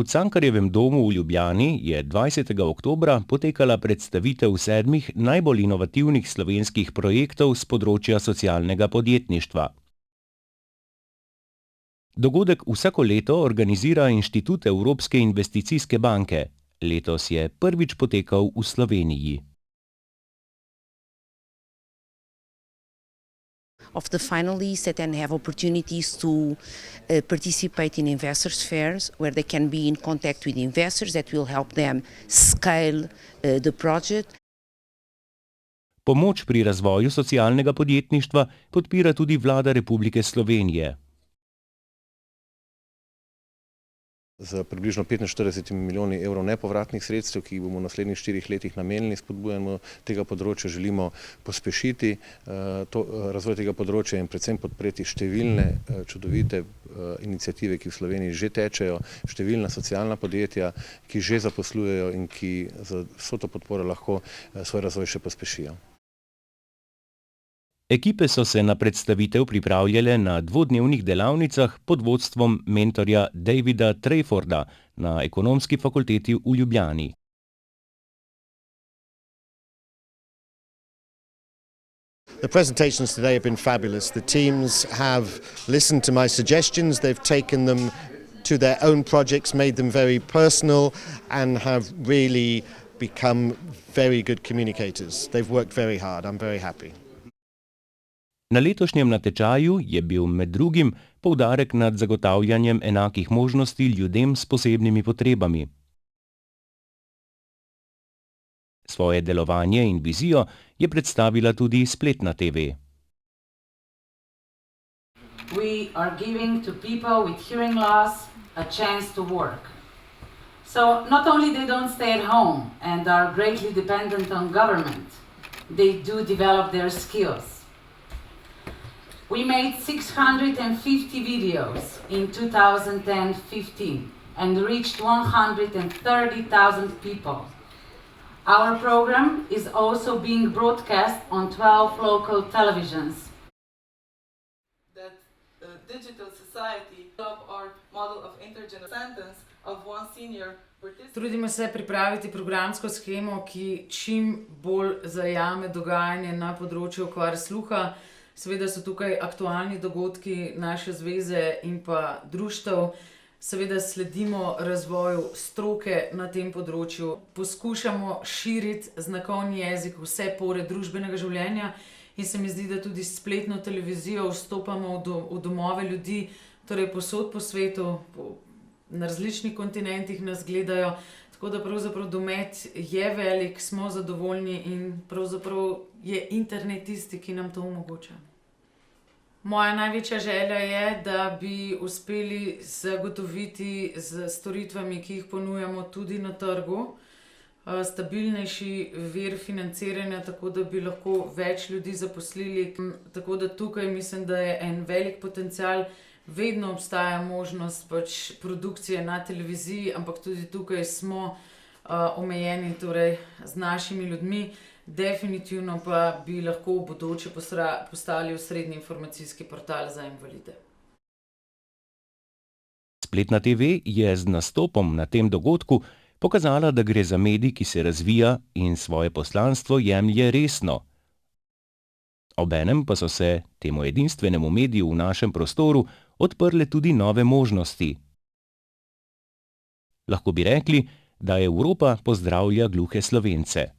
Cankarjevem domu v Ljubljani je 20. oktobra potekala predstavitev 7 najbolj inovativnih slovenskih projektov s področja socialnega podjetništva. Dogodek vsako leto organizira Inštitut Evropske investicijske banke. Letos je prvič potekal v Sloveniji. Of the finalists that then have opportunities to participate in investors' fairs where they can be in contact with investors that will help them scale the project. Pomoč pri razvoju socialnega podjetništva podpira tudi Vlada Republike Slovenije. Z približno 45 milijoni evrov nepovratnih sredstev, ki jih bomo v naslednjih 4 letih namenili spodbujanju tega področja, želimo pospešiti razvoj tega področja in predvsem podpreti številne čudovite iniciative, ki v Sloveniji že tečejo, številna socialna podjetja, ki že zaposlujejo in ki z vso to podporo lahko svoj razvoj še pospešijo. Ekipe so se na predstavitev pripravljale na 2-dnevnih delavnicah pod vodstvom mentorja Davida Trayforda na Ekonomski fakulteti v Ljubljani. The presentations today have been fabulous. The teams have listened to my suggestions, they've taken them to their own projects, made them very personal and have really become very good communicators. They've worked very hard. I'm very happy. Na letošnjem natečaju je bil med drugim poudarek nad zagotavljanjem enakih možnosti ljudem s posebnimi potrebami. Svoje delovanje in vizijo je predstavila tudi spletna TV. We are giving to people with hearing loss a chance to work. So not only they don't stay at home and are greatly dependent on government, they do develop their skills. We made 650 videos in 2015 and reached 130,000 people. Our program is also being broadcast on 12 local televisions. That digital society adopt our model of intergenerational sentence of one senior participant. Trudimo se pripraviti programsko shemo, ki čim bolj zajame dogajanje na področju okvar sluha. Seveda so tukaj aktualni dogodki naše zveze in pa društev. Seveda sledimo razvoju stroke na tem področju. Poskušamo širiti znakovni jezik vse pore družbenega življenja in se mi zdi, da tudi s spletno televizijo vstopamo v domove ljudi, torej povsod po svetu, na različnih kontinentih nas gledajo. Tako da pravzaprav domet je velik, smo zadovoljni in pravzaprav je internet tisti, ki nam to omogoča. Moja največja želja je, da bi uspeli zagotoviti z storitvami, ki jih ponujamo tudi na trgu, stabilnejši vir financiranja, tako da bi lahko več ljudi zaposlili. Tako da tukaj mislim, da je en velik potencial. Vedno obstaja možnost produkcije na televiziji, ampak tudi tukaj smo omejeni torej z našimi ljudmi. Definitivno pa bi lahko v bodoče postali osrednji informacijski portal za invalide. Spletna TV je z nastopom na tem dogodku pokazala, da gre za medij, ki se razvija in svoje poslanstvo jemlje resno. Obenem pa so se temu edinstvenemu mediju v našem prostoru odprle tudi nove možnosti. Lahko bi rekli, da Evropa pozdravlja gluhe Slovence.